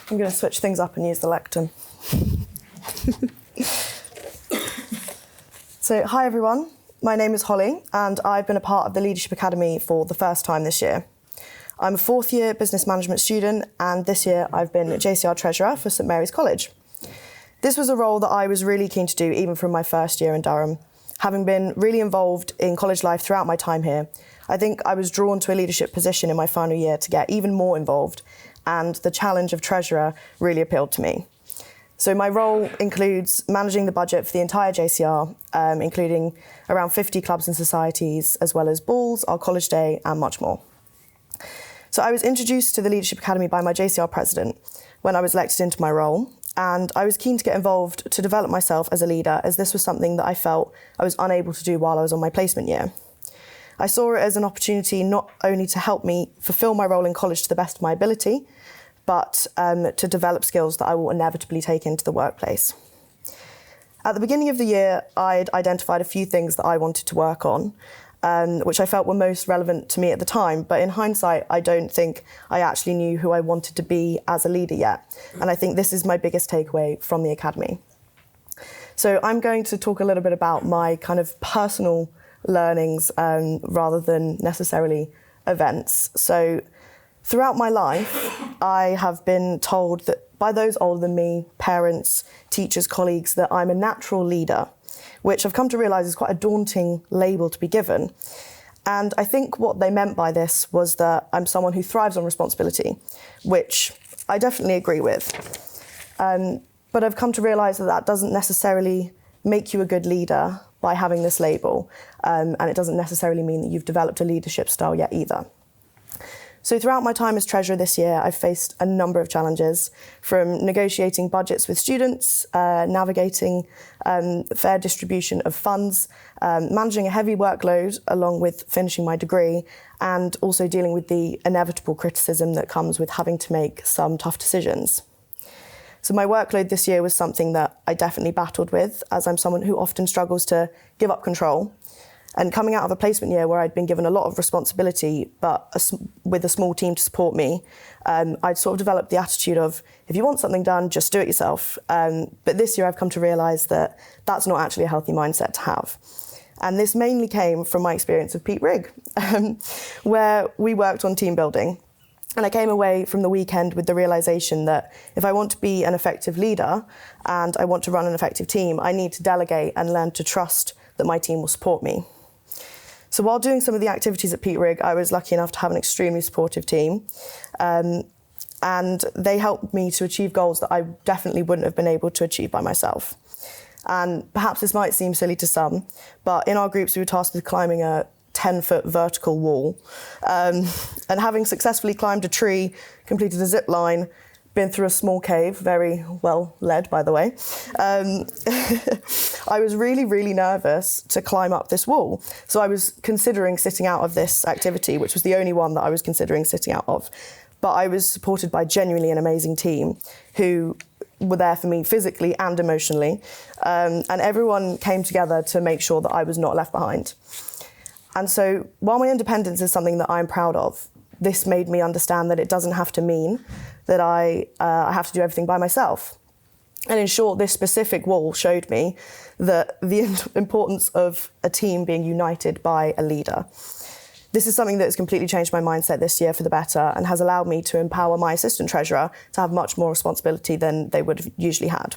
I'm going to switch things up and use the lectern. So, hi everyone. My name is Holly, and I've been a part of the Leadership Academy for the first time this year. I'm a fourth year business management student, and this year I've been JCR Treasurer for St Mary's College. This was a role that I was really keen to do even from my first year in Durham. Having been really involved in college life throughout my time here, I think I was drawn to a leadership position in my final year to get even more involved, and the challenge of Treasurer really appealed to me. So my role includes managing the budget for the entire JCR, including around 50 clubs and societies, as well as balls, our college day, and much more. So I was introduced to the Leadership Academy by my JCR president when I was elected into my role, and I was keen to get involved to develop myself as a leader, as this was something that I felt I was unable to do while I was on my placement year. I saw it as an opportunity not only to help me fulfil my role in college to the best of my ability, but to develop skills that I will inevitably take into the workplace. At the beginning of the year, I'd identified a few things that I wanted to work on, which I felt were most relevant to me at the time. But in hindsight, I don't think I actually knew who I wanted to be as a leader yet. And I think this is my biggest takeaway from the Academy. So I'm going to talk a little bit about my kind of personal learnings rather than necessarily events. So throughout my life, I have been told that by those older than me, parents, teachers, colleagues, that I'm a natural leader, which I've come to realise is quite a daunting label to be given. And I think what they meant by this was that I'm someone who thrives on responsibility, which I definitely agree with. But I've come to realise that that doesn't necessarily make you a good leader by having this label, and it doesn't necessarily mean that you've developed a leadership style yet either. So throughout my time as Treasurer this year, I've faced a number of challenges, from negotiating budgets with students, navigating fair distribution of funds, managing a heavy workload along with finishing my degree, and also dealing with the inevitable criticism that comes with having to make some tough decisions. So my workload this year was something that I definitely battled with, as I'm someone who often struggles to give up control. And coming out of a placement year where I'd been given a lot of responsibility, but with a small team to support me, I'd sort of developed the attitude of, if you want something done, just do it yourself. But this year I've come to realise that that's not actually a healthy mindset to have. And this mainly came from my experience of Pete Rigg, where we worked on team building. And I came away from the weekend with the realisation that if I want to be an effective leader and I want to run an effective team, I need to delegate and learn to trust that my team will support me. So while doing some of the activities at Pete Rigg, I was lucky enough to have an extremely supportive team. And they helped me to achieve goals that I definitely wouldn't have been able to achieve by myself. And perhaps this might seem silly to some, but in our groups we were tasked with climbing a 10-foot vertical wall. And having successfully climbed a tree, completed a zip line, been through a small cave, very well led, by the way, I was really, really nervous to climb up this wall. So I was considering sitting out of this activity, which was the only one that I was considering sitting out of. But I was supported by genuinely an amazing team who were there for me physically and emotionally. And everyone came together to make sure that I was not left behind. And so while my independence is something that I'm proud of, this made me understand that it doesn't have to mean that I have to do everything by myself. And in short, this specific wall showed me that the importance of a team being united by a leader. This is something that has completely changed my mindset this year for the better and has allowed me to empower my assistant treasurer to have much more responsibility than they would have usually had.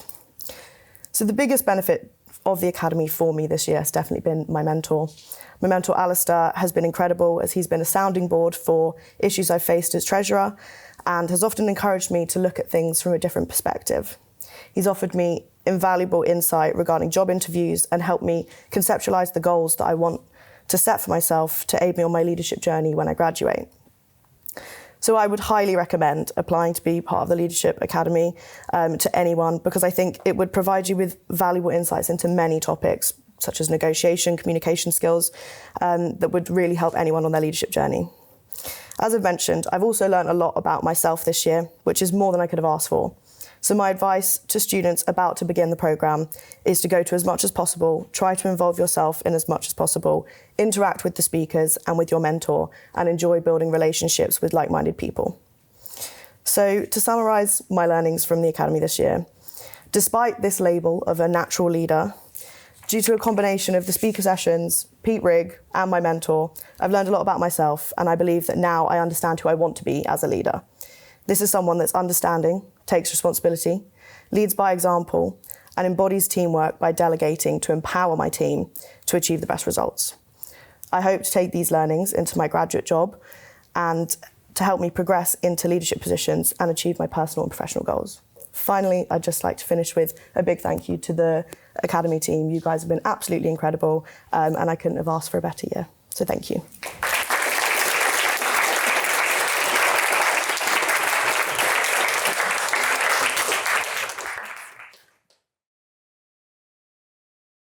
So the biggest benefit of the Academy for me this year has definitely been my mentor. My mentor, Alistair, has been incredible, as he's been a sounding board for issues I've faced as treasurer and has often encouraged me to look at things from a different perspective. He's offered me invaluable insight regarding job interviews and helped me conceptualise the goals that I want to set for myself to aid me on my leadership journey when I graduate. So I would highly recommend applying to be part of the Leadership Academy to anyone, because I think it would provide you with valuable insights into many topics, such as negotiation, communication skills, that would really help anyone on their leadership journey. As I've mentioned, I've also learned a lot about myself this year, which is more than I could have asked for. So my advice to students about to begin the programme is to go to as much as possible, try to involve yourself in as much as possible, interact with the speakers and with your mentor, and enjoy building relationships with like-minded people. So to summarise my learnings from the Academy this year, despite this label of a natural leader, due to a combination of the speaker sessions, Pete Rigg and my mentor, I've learned a lot about myself, and I believe that now I understand who I want to be as a leader. This is someone that's understanding, takes responsibility, leads by example, and embodies teamwork by delegating to empower my team to achieve the best results. I hope to take these learnings into my graduate job and to help me progress into leadership positions and achieve my personal and professional goals. Finally, I'd just like to finish with a big thank you to the Academy team. You guys have been absolutely incredible, and I couldn't have asked for a better year. So thank you.